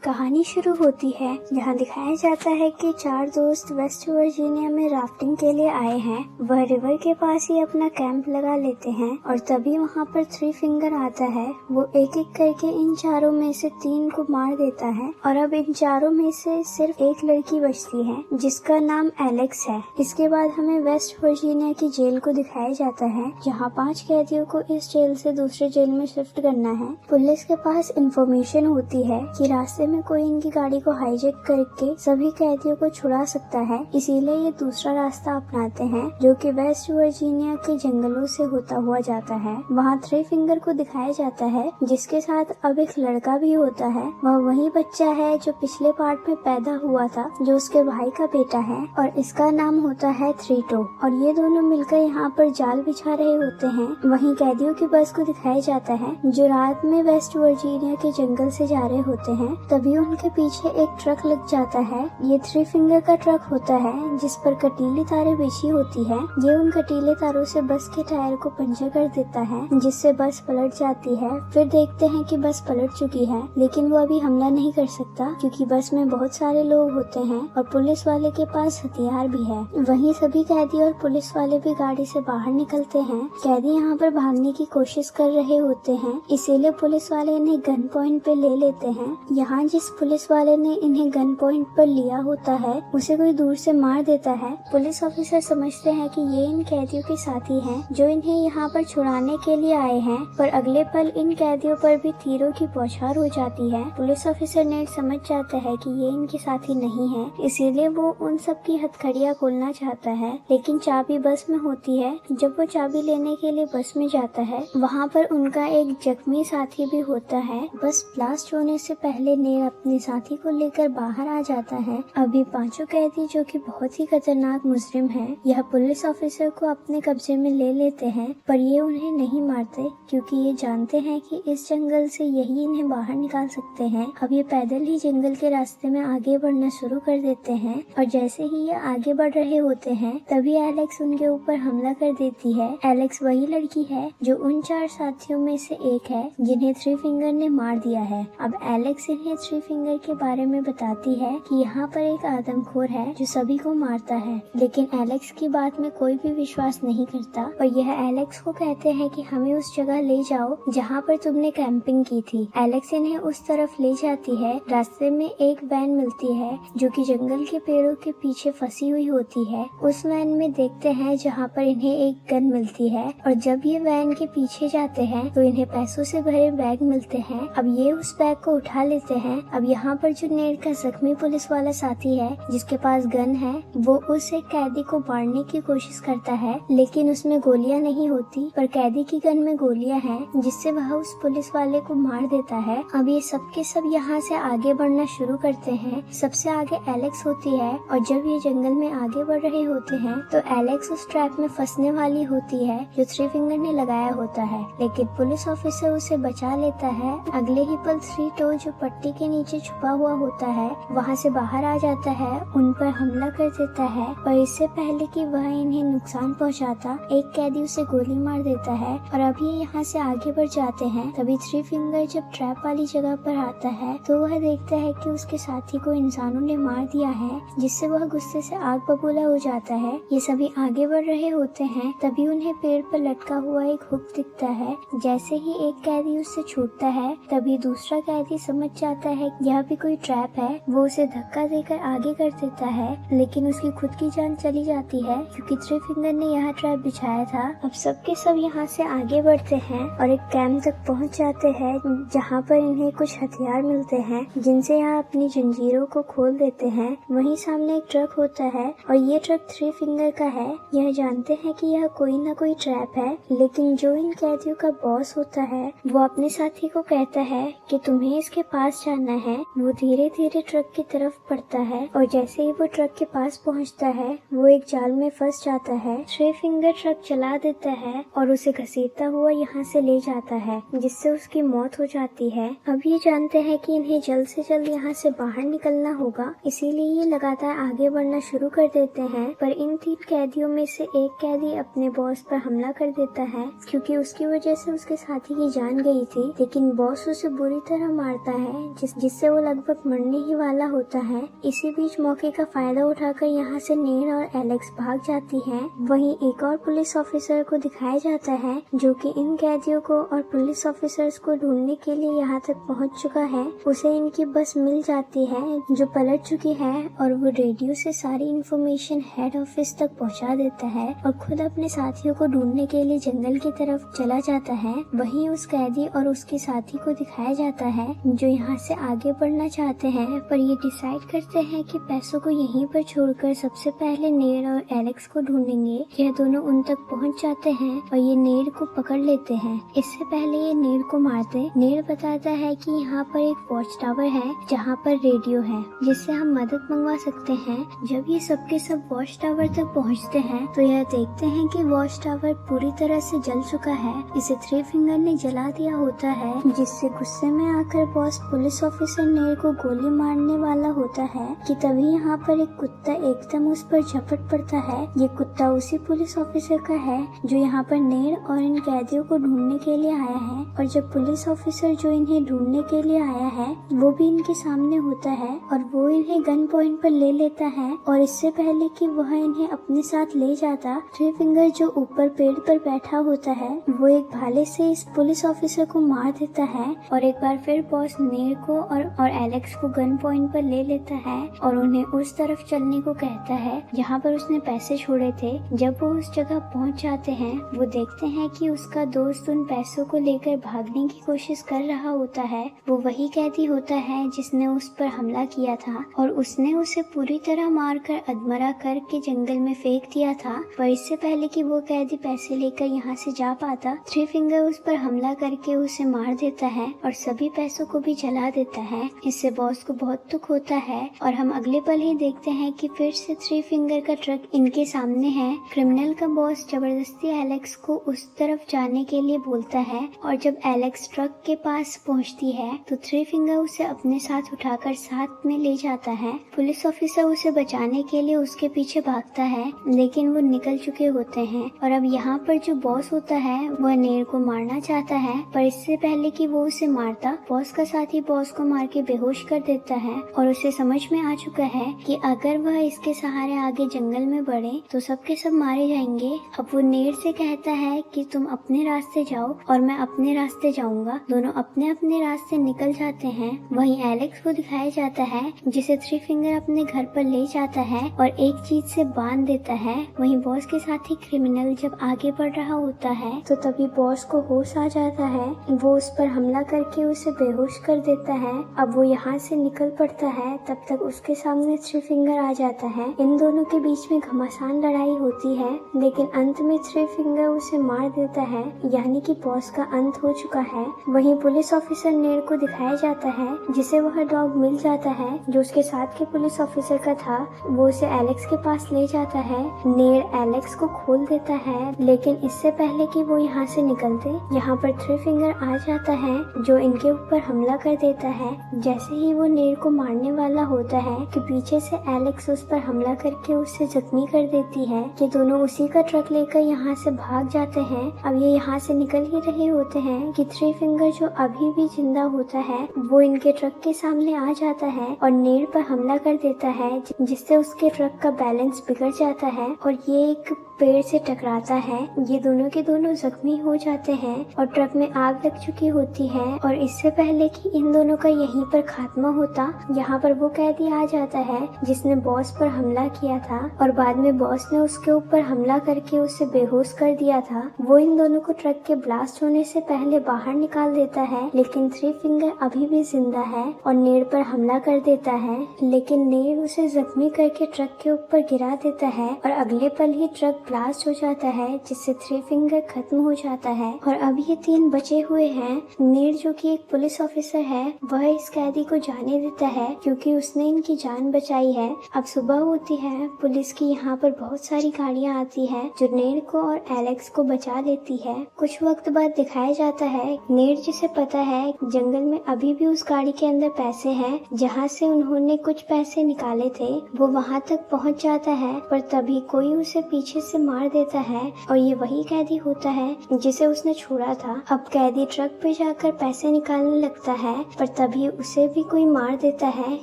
कहानी शुरू होती है जहाँ दिखाया जाता है कि चार दोस्त वेस्ट वर्जीनिया में राफ्टिंग के लिए आए हैं। वह रिवर के पास ही अपना कैंप लगा लेते हैं और तभी वहाँ पर थ्री फिंगर आता है। वो एक एक करके इन चारों में से 3 को मार देता है और अब इन चारों में से सिर्फ एक लड़की बचती है जिसका नाम एलेक्स है। इसके बाद हमें वेस्ट वर्जीनिया की जेल को दिखाया जाता है जहाँ 5 कैदियों को इस जेल से दूसरे जेल में शिफ्ट करना है। पुलिस के पास इंफॉर्मेशन होती है कि रास्ते में कोई इनकी गाड़ी को हाईजैक करके सभी कैदियों को छुड़ा सकता है, इसीलिए ये दूसरा रास्ता अपनाते हैं जो कि वेस्ट वर्जीनिया के जंगलों से होता हुआ जाता है। वहाँ थ्री फिंगर को दिखाया जाता है जिसके साथ अब एक लड़का भी होता है। वह वही बच्चा है जो पिछले पार्ट में पैदा हुआ था, जो उसके भाई का बेटा है और इसका नाम होता है थ्री टो। और ये दोनों मिलकर यहाँ पर जाल बिछा रहे होते हैं। वहीं कैदियों की बस को दिखाया जाता है जो रात में वेस्ट वर्जीनिया के जंगल से जा रहे होते हैं। तभी उनके पीछे एक ट्रक लग जाता है। ये थ्री फिंगर का ट्रक होता है जिस पर कटीली तारें बिछी होती है। ये उन कटीले तारों से बस के टायर को पंचर कर देता है जिससे बस पलट जाती है। फिर देखते हैं कि बस पलट चुकी है लेकिन वो अभी हमला नहीं कर सकता क्योंकि बस में बहुत सारे लोग होते हैं और पुलिस वाले के पास हथियार भी है। वहीं सभी कैदी और पुलिस वाले भी गाड़ी से बाहर निकलते हैं। कैदी यहाँ पर भागने की कोशिश कर रहे होते हैं, इसीलिए पुलिस वाले इन्हें गन पॉइंट पे ले लेते हैं। यहाँ जिस पुलिस वाले ने इन्हें गन पॉइंट पर लिया होता है उसे कोई दूर से मार देता है। पुलिस ऑफिसर समझते हैं कि ये इन कैदियों के साथी हैं जो इन्हें यहाँ पर छुड़ाने के लिए आए हैं, पर अगले पल इन कैदियों पर भी तीरों की बौछार हो जाती है। पुलिस ऑफिसर नेट समझ जाता है कि ये इनके साथी नहीं है, इसीलिए वो उन सब की हथकड़ियाँ खोलना चाहता है, लेकिन चाबी बस में होती है। जब वो चाबी लेने के लिए बस में जाता है वहाँ पर उनका एक जख्मी साथी भी होता है। बस ब्लास्ट होने से पहले नेर अपने साथी को लेकर बाहर आ जाता है। अभी 5 कैदी जो कि बहुत ही खतरनाक मुजरिम हैं, यह पुलिस ऑफिसर को अपने कब्जे में ले लेते हैं, पर ये उन्हें नहीं मारते क्योंकि ये जानते हैं कि इस जंगल से यही इन्हें बाहर निकाल सकते हैं। अब ये पैदल ही जंगल के रास्ते में आगे बढ़ना शुरू कर देते हैं और जैसे ही ये आगे बढ़ रहे होते हैं तभी एलेक्स उनके ऊपर हमला कर देती है। एलेक्स वही लड़की है जो उन 4 साथियों में से एक है जिन्हें थ्री फिंगर ने मार दिया है। अब एलेक्स इन्हें थ्री फिंगर के बारे में बताती है कि यहाँ पर एक आदमखोर है जो सभी को मारता है, लेकिन एलेक्स की बात में कोई भी विश्वास नहीं करता और यह एलेक्स को कहते हैं कि हमें उस जगह ले जाओ जहाँ पर तुमने कैंपिंग की थी। एलेक्स इन्हें उस तरफ ले जाती है। रास्ते में एक वैन मिलती है जो कि जंगल के पेड़ों के पीछे फंसी हुई होती है। उस वैन में देखते हैं जहाँ पर इन्हें एक गन मिलती है और जब ये वैन के पीछे जाते हैं तो इन्हें पैसों से भरे बैग मिलते हैं। अब ये उस बैग को उठा लेते हैं। अब यहाँ पर जो नेट का जख्मी पुलिस वाला साथी है जिसके पास गन है, वो उस एक कैदी को मारने की कोशिश करता है, लेकिन उसमें गोलियां नहीं होती, पर कैदी की गन में गोलियां हैं जिससे वह उस पुलिस वाले को मार देता है। अब ये सब के सब यहाँ से आगे बढ़ना शुरू करते हैं। सबसे आगे एलेक्स होती है और जब ये जंगल में आगे बढ़ रहे होते हैं तो एलेक्स उस ट्रैप में फंसने वाली होती है जो थ्री फिंगर ने लगाया होता है, लेकिन पुलिस ऑफिसर उसे बचा लेता है। अगले ही पल थ्री टो जो पट्टी के नीचे छुपा हुआ होता है वहाँ से बाहर आ जाता है, उन पर हमला कर देता है, पर इससे पहले कि वह इन्हें नुकसान पहुँचाता एक कैदी उसे गोली मार देता है। और अभी यहाँ से आगे बढ़ जाते हैं। तभी थ्री फिंगर जब ट्रैप वाली जगह पर आता है तो वह देखता है कि उसके साथी को इंसानों ने मार दिया है, जिससे वह गुस्से से आग बबूला हो जाता है। ये सभी आगे बढ़ रहे होते हैं तभी उन्हें पेड़ पर लटका हुआ एक हुक दिखता है। जैसे ही एक कैदी उससे छूटता है तभी दूसरा कैदी समझ जाता है यह भी कोई ट्रैप है। वो उसे धक्का देकर आगे कर देता है, लेकिन उसकी खुद की जान चली जाती है क्योंकि थ्री फिंगर ने यहाँ ट्रैप बिछाया था। अब सबके सब यहाँ से आगे बढ़ते हैं और एक कैंप तक पहुँच जाते हैं जहाँ पर इन्हें कुछ हथियार मिलते हैं जिनसे यहाँ अपनी जंजीरों को खोल देते हैं। वहीं सामने एक ट्रक होता है और ये ट्रक थ्री फिंगर का है। यह जानते हैं कि यह कोई ना कोई ट्रैप है, लेकिन जो इन कैदियों का बॉस होता है वो अपने साथी को कहता है कि तुम्हें इसके पास जाना है। वो धीरे धीरे ट्रक की तरफ बढ़ता है और जैसे ही वो ट्रक के पास पहुंचता है वो एक जाल में फंस जाता है। थ्री फिंगर ट्रक चला देता है और उसे घसीटता हुआ यहाँ से ले जाता है, जिससे उसकी मौत हो जाती है। अब ये जानते हैं कि इन्हें जल्द से जल्द यहाँ से बाहर निकलना होगा, इसीलिए ये लगातार आगे बढ़ना शुरू कर देते हैं। पर इन 3 कैदियों में से एक कैदी अपने बॉस पर हमला कर देता है क्योंकि उसकी वजह से उसके साथी की जान गई थी, लेकिन बॉस उसे बुरी तरह मारता है जिसने जिससे वो लगभग मरने ही वाला होता है। इसी बीच मौके का फायदा उठाकर यहाँ से नीर और एलेक्स भाग जाती हैं। वहीं एक और पुलिस ऑफिसर को दिखाया जाता है जो कि इन कैदियों को और पुलिस ऑफिसर्स को ढूंढने के लिए यहाँ तक पहुँच चुका है। उसे इनकी बस मिल जाती है जो पलट चुकी है और वो रेडियो से सारी इन्फॉर्मेशन हेड ऑफिस तक पहुँचा देता है और खुद अपने साथियों को ढूंढने के लिए जंगल की तरफ चला जाता है। वहीं उस कैदी और उसके साथी को दिखाया जाता है जो यहाँ से आगे बढ़ना चाहते हैं, पर ये डिसाइड करते हैं कि पैसों को यहीं पर छोड़कर सबसे पहले नेर और एलेक्स को ढूंढेंगे। यह दोनों उन तक पहुँच जाते हैं और ये नेर को पकड़ लेते हैं। इससे पहले ये नेर को मारते, नेर बताता है कि यहाँ पर एक वॉच टावर है जहाँ पर रेडियो है जिससे हम मदद मंगवा सकते हैं। जब ये सबके सब वॉच टावर तक पहुँचते हैं तो यह देखते हैं कि वॉच टावर पूरी तरह से जल चुका है। इसे थ्री फिंगर ने जला दिया होता है, जिससे गुस्से में आकर बॉस पुलिस ऑफिसर नेर को गोली मारने वाला होता है कि तभी यहाँ पर एक कुत्ता एकदम उस पर झपट पड़ता है। ये कुत्ता उसी पुलिस ऑफिसर का है जो यहाँ पर नेर और इन कैदियों को ढूंढने के लिए आया है। और जब पुलिस ऑफिसर जो इन्हें ढूंढने के लिए आया है वो भी इनके सामने होता है और वो इन्हें गन पॉइंट पर ले लेता है। और इससे पहले कि वह इन्हें अपने साथ ले जाता, थ्री फिंगर जो ऊपर पेड़ पर बैठा होता है वो एक भाले से इस पुलिस ऑफिसर को मार देता है। और एक बार फिर बॉस नेर को और एलेक्स को गन पॉइंट पर ले लेता है और उन्हें उस तरफ चलने को कहता है जहाँ पर उसने पैसे छोड़े थे। जब वो उस जगह पहुँच जाते हैं वो देखते हैं कि उसका दोस्त उन पैसों को लेकर भागने की कोशिश कर रहा होता है। वो वही कैदी होता है जिसने उस पर हमला किया था और उसने उसे पूरी तरह मारकर अधमरा करके जंगल में फेंक दिया था। पर इससे पहले कि वो कैदी पैसे लेकर यहाँ से जा पाता, थ्री फिंगर उस पर हमला करके उसे मार देता है और सभी पैसों को भी जला देता है। इससे बॉस को बहुत दुख होता है और हम अगले पल ही देखते हैं कि फिर से थ्री फिंगर का ट्रक इनके सामने है। क्रिमिनल का बॉस जबरदस्ती एलेक्स को उस तरफ जाने के लिए बोलता है और जब एलेक्स ट्रक के पास पहुंचती है तो थ्री फिंगर उसे अपने साथ उठाकर साथ में ले जाता है। पुलिस ऑफिसर उसे बचाने के लिए उसके पीछे भागता है लेकिन वो निकल चुके होते हैं। और अब यहाँ पर जो बॉस होता है वह नेर को मारना चाहता है, पर इससे पहले कि वो उसे मारता, बॉस का साथी बॉस को मार के बेहोश कर देता है और उसे समझ में आ चुका है कि अगर वह इसके सहारे आगे जंगल में बढ़े तो सबके सब मारे जाएंगे। अब वो नेर से कहता है कि तुम अपने रास्ते जाओ और मैं अपने रास्ते जाऊंगा। दोनों अपने अपने रास्ते निकल जाते हैं। वहीं एलेक्स को दिखाया जाता है जिसे थ्री फिंगर अपने घर पर ले जाता है और एक चीज से बांध देता है। वहीं बॉस के साथ ही क्रिमिनल जब आगे बढ़ रहा होता है तो तभी बॉस को होश आ जाता है। वो उस पर हमला करके उसे बेहोश कर देता है। अब वो यहाँ से निकल पड़ता है, तब तक उसके सामने थ्री फिंगर आ जाता है। इन दोनों के बीच में घमासान लड़ाई होती है लेकिन अंत में थ्री फिंगर उसे मार देता है, यानी कि बॉस का अंत हो चुका है। वहीं पुलिस ऑफिसर नेर को दिखाया जाता है जिसे वह डॉग मिल जाता है जो उसके साथ के पुलिस ऑफिसर का था। वो उसे एलेक्स के पास ले जाता है। नेर एलेक्स को खोल देता है लेकिन इससे पहले कि वो यहाँ से निकलते, यहाँ पर थ्री फिंगर आ जाता है जो इनके ऊपर हमला कर देता है। जैसे ही वो नेर को मारने वाला होता है कि पीछे से एलेक्स उस पर हमला करके उससे जख्मी कर देती है कि दोनों उसी का ट्रक लेकर यहाँ से भाग जाते हैं। अब ये यहाँ से निकल ही रहे होते हैं कि थ्री फिंगर जो अभी भी जिंदा होता है वो इनके ट्रक के सामने आ जाता है और नेर पर हमला कर देता है जिससे उसके ट्रक का बैलेंस बिगड़ जाता है और ये एक पेड़ से टकराता है। ये दोनों के दोनों जख्मी हो जाते हैं और ट्रक में आग लग चुकी होती है। और इससे पहले कि इन दोनों का यहीं पर खात्मा होता, यहाँ पर वो कैदी आ जाता है जिसने बॉस पर हमला किया था और बाद में बॉस ने उसके ऊपर हमला करके उसे बेहोश कर दिया था। वो इन दोनों को ट्रक के ब्लास्ट होने से पहले बाहर निकाल देता है लेकिन थ्री फिंगर अभी भी जिंदा है और नेर पर हमला कर देता है, लेकिन नेर उसे जख्मी करके ट्रक के ऊपर गिरा देता है और अगले पल ही ट्रक ब्लास्ट हो जाता है जिससे थ्री फिंगर खत्म हो जाता है। और अब ये तीन बचे हुए हैं। नेर जो कि एक पुलिस ऑफिसर है वह इस कैदी को जाने देता है क्योंकि उसने इनकी जान बचाई है। अब सुबह होती है, पुलिस की यहाँ पर बहुत सारी गाड़ियाँ आती है जो नेर को और एलेक्स को बचा लेती है। कुछ वक्त बाद दिखाया जाता है नेर जिसे पता है जंगल में अभी भी उस गाड़ी के अंदर पैसे हैं जहाँ से उन्होंने कुछ पैसे निकाले थे, वो वहाँ तक पहुँच जाता है पर तभी कोई उसे पीछे से मार देता है और ये वही कैदी होता है जिसे उसने छोड़ा था। अब कैदी ट्रक पे जाकर पैसे निकालने लगता है पर तभी उसे भी कोई मार देता है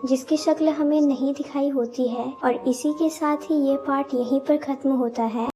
जिसकी शक्ल हमें नहीं दिखाई होती है। और इसी के साथ ही ये पार्ट यहीं पर खत्म होता है।